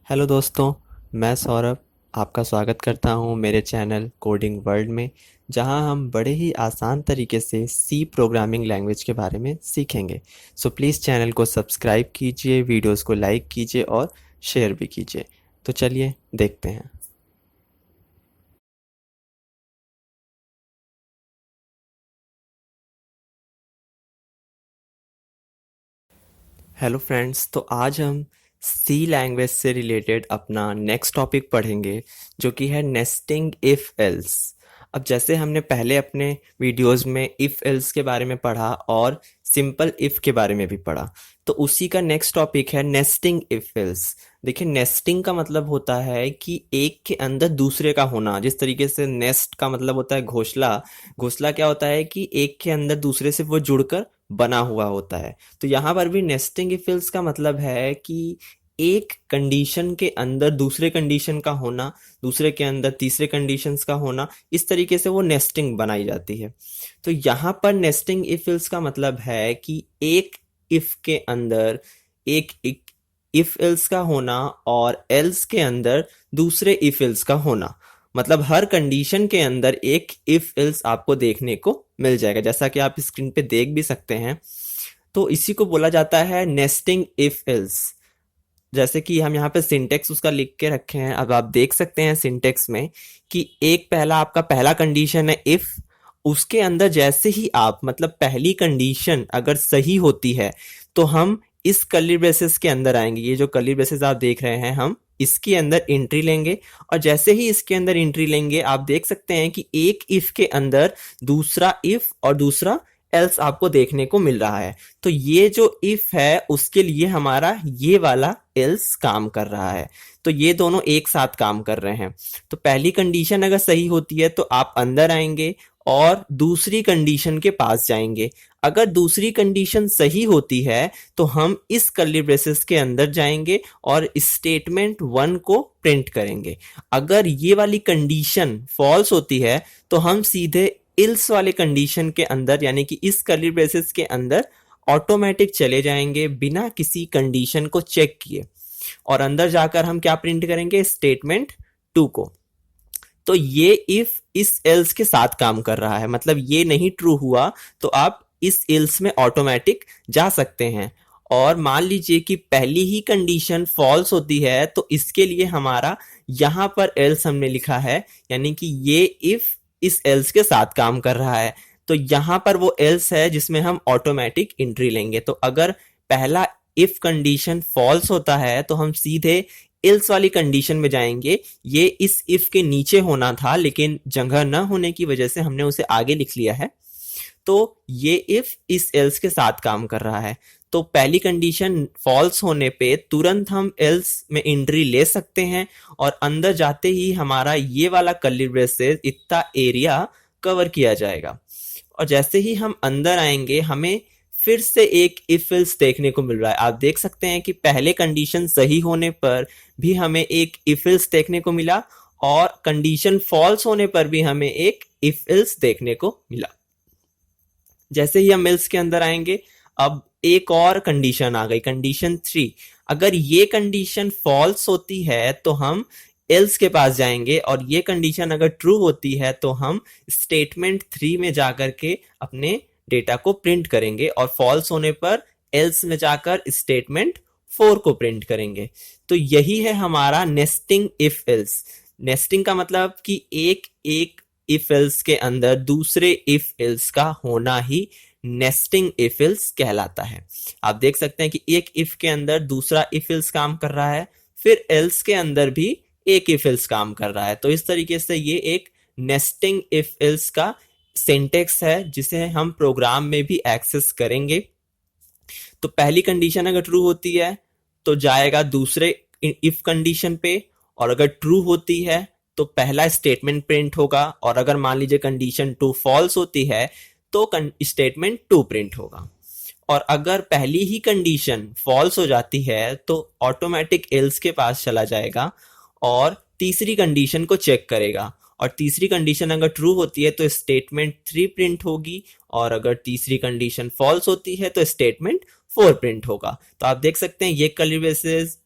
Hello दोस्तों, मैं सौरभ आपका स्वागत करता हूं मेरे चैनल कोडिंग वर्ल्ड में, जहां हम बड़े ही आसान तरीके से सी प्रोग्रामिंग लैंग्वेज के बारे में सीखेंगे। सो प्लीज़ चैनल को सब्सक्राइब कीजिए, वीडियोस को लाइक कीजिए और शेयर भी कीजिए। तो चलिए देखते हैं। हेलो फ्रेंड्स, तो आज हम सी लैंग्वेज से रिलेटेड अपना नेक्स्ट टॉपिक पढ़ेंगे, जो कि है नेस्टिंग इफ़ एल्स। अब जैसे हमने पहले अपने वीडियोस में इफ़ एल्स के बारे में पढ़ा और सिंपल इफ़ के बारे में भी पढ़ा, तो उसी का नेक्स्ट टॉपिक है नेस्टिंग इफ़ एल्स। देखिए, नेस्टिंग का मतलब होता है कि एक के अंदर दूसरे का होना। जिस तरीके से नेस्ट का मतलब होता है घोंसला, घोंसला क्या होता है कि एक के अंदर दूसरे से वो जुड़कर बना हुआ होता है। तो यहाँ पर भी नेस्टिंग इफ का मतलब है कि एक कंडीशन के अंदर दूसरे कंडीशन का होना, दूसरे के अंदर तीसरे कंडीशंस का होना, इस तरीके से वो नेस्टिंग बनाई जाती है। तो यहाँ पर नेस्टिंग इफ का मतलब है कि एक इफ के अंदर एक इफ एल्स का होना और एल्स के अंदर दूसरे इफ एल्स का होना। मतलब हर कंडीशन के अंदर एक इफ एल्स आपको देखने को मिल जाएगा, जैसा कि आप स्क्रीन पे देख भी सकते हैं। तो इसी को बोला जाता है नेस्टिंग इफ एल्स। जैसे कि हम यहाँ पे सिंटेक्स उसका लिख के रखे हैं, अब आप देख सकते हैं सिंटेक्स में कि एक पहला आपका पहला कंडीशन है इफ। उसके अंदर जैसे ही आप मतलब पहली कंडीशन अगर सही होती है तो हम इस कर्ली ब्रेसेस के अंदर आएंगे। ये जो कर्ली ब्रेसेस आप देख रहे हैं, हम इसके अंदर एंट्री लेंगे और जैसे ही इसके अंदर एंट्री लेंगे आप देख सकते हैं कि एक इफ के अंदर दूसरा इफ और दूसरा एल्स आपको देखने को मिल रहा है। तो ये जो इफ है उसके लिए हमारा ये वाला एल्स काम कर रहा है। तो ये दोनों एक साथ काम कर रहे हैं। तो पहली कंडीशन अगर सही होती है तो आप अंदर आएंगे और दूसरी कंडीशन के पास जाएंगे। अगर दूसरी कंडीशन सही होती है तो हम इस कर्ली ब्रेसेस के अंदर जाएंगे और स्टेटमेंट 1 को प्रिंट करेंगे। अगर ये वाली कंडीशन फॉल्स होती है तो हम सीधे इल्स वाले कंडीशन के अंदर यानी कि इस कर्ली ब्रेसेस के अंदर ऑटोमेटिक चले जाएंगे बिना किसी कंडीशन को चेक किए, और अंदर जाकर हम क्या प्रिंट करेंगे, स्टेटमेंट 2 को। तो ये इफ इस एल्स के साथ काम कर रहा है, मतलब ये नहीं ट्रू हुआ तो आप इस एल्स में ऑटोमेटिक जा सकते हैं। और मान लीजिए कि पहली ही कंडीशन फॉल्स होती है तो इसके लिए हमारा यहां पर एल्स हमने लिखा है, यानी कि ये इफ इस एल्स के साथ काम कर रहा है। तो यहां पर वो एल्स है जिसमें हम ऑटोमेटिक एंट्री लेंगे। तो अगर पहला इफ कंडीशन फॉल्स होता है तो हम सीधे इल्स वाली कंडीशन में जाएंगे। ये इस इफ के नीचे होना था लेकिन जगह न होने की वजह से हमने उसे आगे लिख लिया है। तो ये इफ इस एल्स के साथ काम कर रहा है। तो पहली कंडीशन फॉल्स होने पे तुरंत हम एल्स में एंट्री ले सकते हैं और अंदर जाते ही हमारा ये वाला कर्ली ब्रेसेस इतना एरिया कवर किया जाएगा। और जैसे ही हम अंदर आएंगे हमें फिर से एक इफ एल्स देखने को मिल रहा है। आप देख सकते हैं कि पहले कंडीशन सही होने पर भी हमें एक इफ एल्स देखने को मिला और कंडीशन फॉल्स होने पर भी हमें एक इफ एल्स देखने को मिला। जैसे ही हम एल्स के अंदर आएंगे, अब एक और कंडीशन आ गई, कंडीशन 3। अगर ये कंडीशन फॉल्स होती है तो हम एल्स के पास जाएंगे और ये कंडीशन अगर ट्रू होती है तो हम स्टेटमेंट 3 में जाकर के अपने डेटा को प्रिंट करेंगे और फॉल्स होने पर एल्स में जाकर स्टेटमेंट 4 को प्रिंट करेंगे। तो यही है हमारा नेस्टिंग इफ एल्स। नेस्टिंग का मतलब कि एक एक इफ एल्स के अंदर दूसरे इफ एल्स का होना ही नेस्टिंग इफ एल्स कहलाता है। आप देख सकते हैं कि एक इफ के अंदर दूसरा इफ एल्स काम कर रहा है, फिर एल्स के अंदर भी एक इफ एल्स काम कर रहा है। तो इस तरीके से ये एक नेस्टिंग इफ एल्स का सिंटेक्स है जिसे हम प्रोग्राम में भी एक्सेस करेंगे। तो पहली कंडीशन अगर ट्रू होती है तो जाएगा दूसरे इफ कंडीशन पे, और अगर ट्रू होती है तो पहला स्टेटमेंट प्रिंट होगा, और अगर मान लीजिए कंडीशन 2 फॉल्स होती है तो स्टेटमेंट 2 प्रिंट होगा। और अगर पहली ही कंडीशन फॉल्स हो जाती है तो ऑटोमेटिक एल्स के पास चला जाएगा और तीसरी कंडीशन को चेक करेगा, और तीसरी कंडीशन अगर ट्रू होती है तो स्टेटमेंट 3 प्रिंट होगी, और अगर तीसरी कंडीशन फॉल्स होती है तो स्टेटमेंट 4 प्रिंट होगा। तो आप देख सकते हैं ये कर्ली ब्रेसेस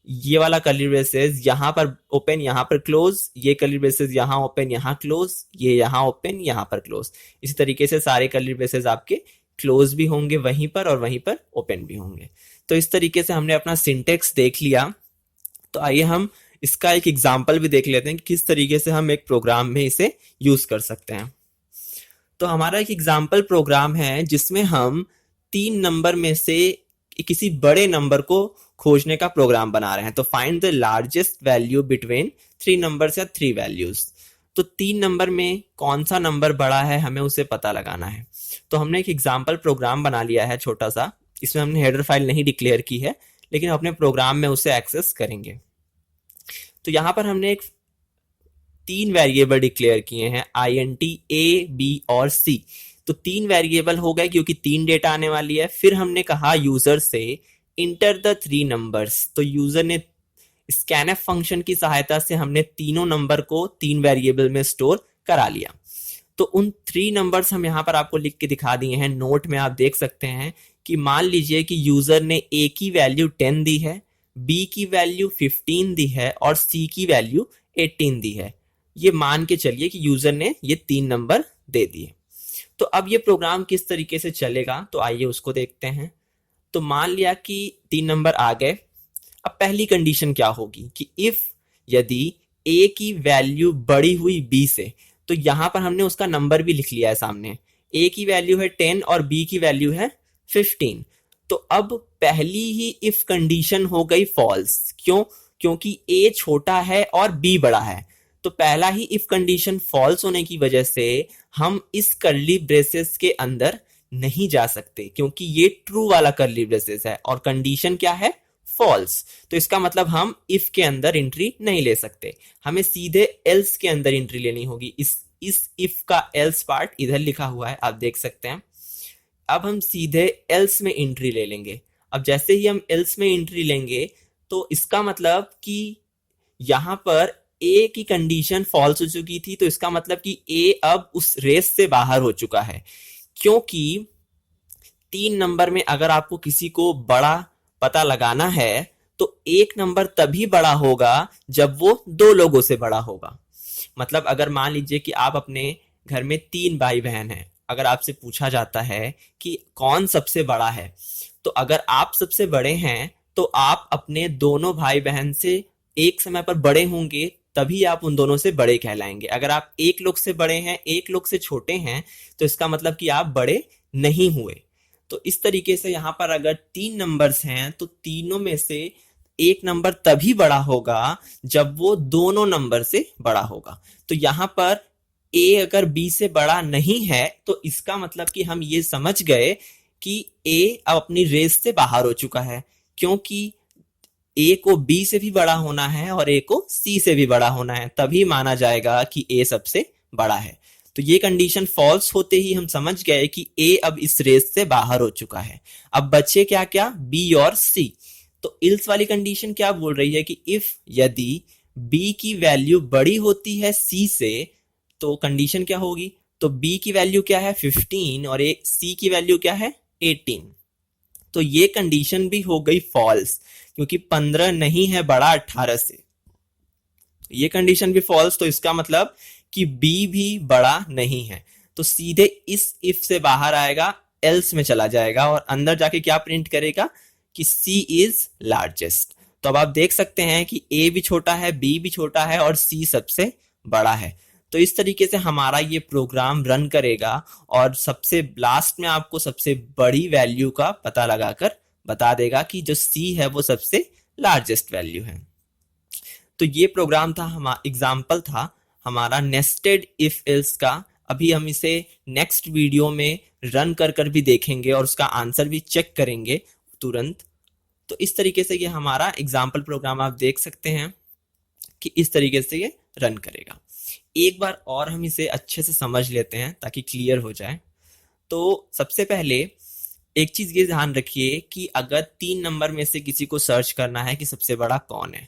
ये वाला कर्ली ब्रेसेस यहाँ पर ओपन यहाँ पर क्लोज, ये कर्ली ब्रेसेस यहाँ ओपन यहाँ क्लोज, ये यहाँ ओपन यहाँ पर क्लोज। इसी तरीके से सारे कर्ली ब्रेसेस आपके क्लोज भी होंगे वहीं पर और वहीं पर ओपन भी होंगे। तो इस तरीके से हमने अपना सिंटेक्स देख लिया। तो आइए हम इसका एक एग्जाम्पल भी देख लेते हैं कि किस तरीके से हम एक प्रोग्राम में इसे यूज कर सकते हैं। तो हमारा एक एग्जाम्पल प्रोग्राम है जिसमें हम 3 नंबर में से किसी बड़े नंबर को खोजने का प्रोग्राम बना रहे हैं। तो find the largest value between 3 numbers या 3 वैल्यूज। तो 3 नंबर में कौन सा नंबर बड़ा है हमें उसे पता लगाना है। तो हमने एक एग्जाम्पल प्रोग्राम बना लिया है छोटा सा। इसमें हमने हेडर फाइल नहीं डिक्लेयर की है, लेकिन अपने प्रोग्राम में उसे एक्सेस करेंगे। तो यहाँ पर हमने एक 3 वेरिएबल डिक्लेयर किए हैं, INT, A, B और C। तो 3 वेरिएबल हो गए क्योंकि 3 डेटा आने वाली है। फिर हमने कहा यूजर से इंटर द 3 नंबर्स। तो यूजर ने स्कैनएफ फंक्शन की सहायता से हमने तीनों नंबर को 3 वेरिएबल में स्टोर करा लिया। तो उन 3 नंबर्स हम यहाँ पर आपको लिख के दिखा दिए हैं। नोट में आप देख सकते हैं कि मान लीजिए कि यूजर ने A की वैल्यू 10 दी है, B की वैल्यू 15 दी है और C की वैल्यू 18 दी है। ये मान के चलिए कि यूजर ने ये 3 नंबर दे दिए। तो अब ये प्रोग्राम किस तरीके से चलेगा, तो आइए उसको देखते हैं। तो मान लिया कि 3 नंबर आ गए। अब पहली कंडीशन क्या होगी कि इफ यदि A की वैल्यू बड़ी हुई B से, तो यहां पर हमने उसका नंबर भी लिख लिया है सामने। A की वैल्यू है 10 और B की वैल्यू है 15। तो अब पहली ही इफ कंडीशन हो गई फॉल्स। क्यों? क्योंकि A छोटा है और B बड़ा है। तो पहला ही इफ कंडीशन फॉल्स होने की वजह से हम इस कर्ली ब्रेसेस के अंदर नहीं जा सकते, क्योंकि ये ट्रू वाला कर्ली ब्रेसेस है और कंडीशन क्या है? फॉल्स। तो इसका मतलब हम इफ के अंदर एंट्री नहीं ले सकते, हमें सीधे एल्स के अंदर एंट्री लेनी होगी। इस इफ का एल्स पार्ट इधर लिखा हुआ है, आप देख सकते हैं। अब हम सीधे एल्स में एंट्री ले लेंगे। अब जैसे ही हम एल्स में एंट्री लेंगे तो इसका मतलब कि यहां पर ए की कंडीशन फॉल्स हो चुकी थी, तो इसका मतलब कि ए अब उस रेस से बाहर हो चुका है। क्योंकि 3 नंबर में अगर आपको किसी को बड़ा पता लगाना है तो एक नंबर तभी बड़ा होगा जब वो 2 लोगों से बड़ा होगा। मतलब अगर मान लीजिए कि आप अपने घर में 3 भाई बहन हैं, अगर आपसे पूछा जाता है कि कौन सबसे बड़ा है, तो अगर आप सबसे बड़े हैं तो आप अपने दोनों भाई बहन से एक समय पर बड़े होंगे, तभी आप उन दोनों से बड़े कहलाएंगे। अगर आप एक लोग से बड़े हैं, एक लोग से छोटे हैं, तो इसका मतलब कि आप बड़े नहीं हुए। तो इस तरीके से यहाँ पर अगर 3 नंबर्स हैं तो तीनों में से एक नंबर तभी बड़ा होगा जब वो दोनों नंबर से बड़ा होगा। तो यहाँ पर A अगर B से बड़ा नहीं है तो इसका मतलब कि हम ये समझ गए कि A अब अपनी रेस से बाहर हो चुका है, क्योंकि A को B से भी बड़ा होना है और A को C से भी बड़ा होना है, तभी माना जाएगा कि A सबसे बड़ा है। तो ये कंडीशन फॉल्स होते ही हम समझ गए कि A अब इस रेस से बाहर हो चुका है। अब बचे क्या क्या? B और C। तो इल्स वाली कंडीशन क्या बोल रही है कि इफ यदि B की वैल्यू बड़ी होती है C से, तो कंडीशन क्या होगी? तो B की वैल्यू क्या है? 15 और C की वैल्यू क्या है? 18। तो ये कंडीशन भी हो गई फॉल्स, क्योंकि 15 नहीं है बड़ा 18 से। ये कंडीशन भी फॉल्स, तो इसका मतलब कि B भी बड़ा नहीं है। तो सीधे इस इफ से बाहर आएगा, एल्स में चला जाएगा और अंदर जाके क्या प्रिंट करेगा कि C इज लार्जेस्ट। तो अब आप देख सकते हैं कि A भी छोटा है, B भी छोटा है और C सबसे बड़ा है। तो इस तरीके से हमारा ये प्रोग्राम रन करेगा और सबसे लास्ट में आपको सबसे बड़ी वैल्यू का पता लगाकर बता देगा कि जो C है वो सबसे लार्जेस्ट वैल्यू है। तो ये प्रोग्राम था, एग्जाम्पल था हमारा नेस्टेड इफ एल्स का। अभी हम इसे नेक्स्ट वीडियो में रन कर भी देखेंगे और उसका आंसर भी चेक करेंगे तुरंत। तो इस तरीके से ये हमारा एग्जाम्पल प्रोग्राम आप देख सकते हैं कि इस तरीके से ये रन करेगा। एक बार और हम इसे अच्छे से समझ लेते हैं ताकि क्लियर हो जाए। तो सबसे पहले एक चीज ये ध्यान रखिए कि अगर 3 नंबर में से किसी को सर्च करना है कि सबसे बड़ा कौन है,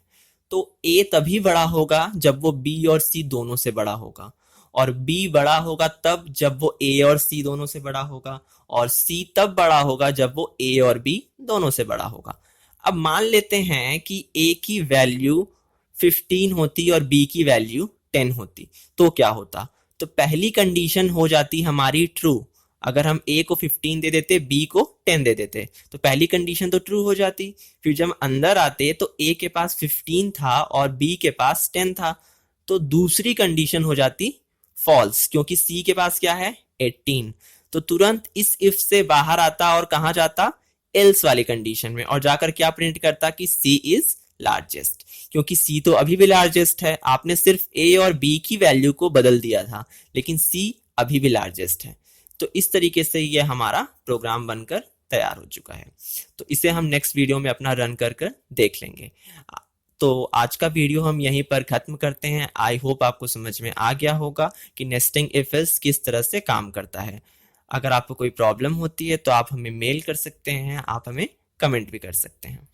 तो A तभी बड़ा होगा जब वो B और C दोनों से बड़ा होगा, और B बड़ा होगा तब जब वो A और C दोनों से बड़ा होगा, और C तब बड़ा होगा जब वो A और B दोनों से बड़ा होगा। अब मान लेते हैं कि a की वैल्यू 15 होती और b की वैल्यू 10 होती, तो क्या होता? तो पहली कंडीशन हो जाती हमारी ट्रू। अगर हम a को 15 दे देते, b को 10 दे देते, तो पहली कंडीशन तो ट्रू हो जाती। फिर जब अंदर आते तो a के पास 15 था और b के पास 10 था, तो दूसरी कंडीशन हो जाती फॉल्स, क्योंकि c के पास क्या है? 18। तो तुरंत इस इफ से बाहर आता और कहां जाता? एल्स वाली कंडीशन में, और जाकर क्या प्रिंट करता कि c इज लार्जेस्ट, क्योंकि c तो अभी भी लार्जेस्ट है। आपने सिर्फ a और b की वैल्यू को बदल दिया था, लेकिन c अभी भी लार्जेस्ट है। तो इस तरीके से ये हमारा प्रोग्राम बनकर तैयार हो चुका है। तो इसे हम नेक्स्ट वीडियो में अपना रन कर कर देख लेंगे। तो आज का वीडियो हम यहीं पर खत्म करते हैं। आई होप आपको समझ में आ गया होगा कि नेस्टिंग इफ एल्स किस तरह से काम करता है। अगर आपको कोई प्रॉब्लम होती है तो आप हमें मेल कर सकते हैं, आप हमें कमेंट भी कर सकते हैं।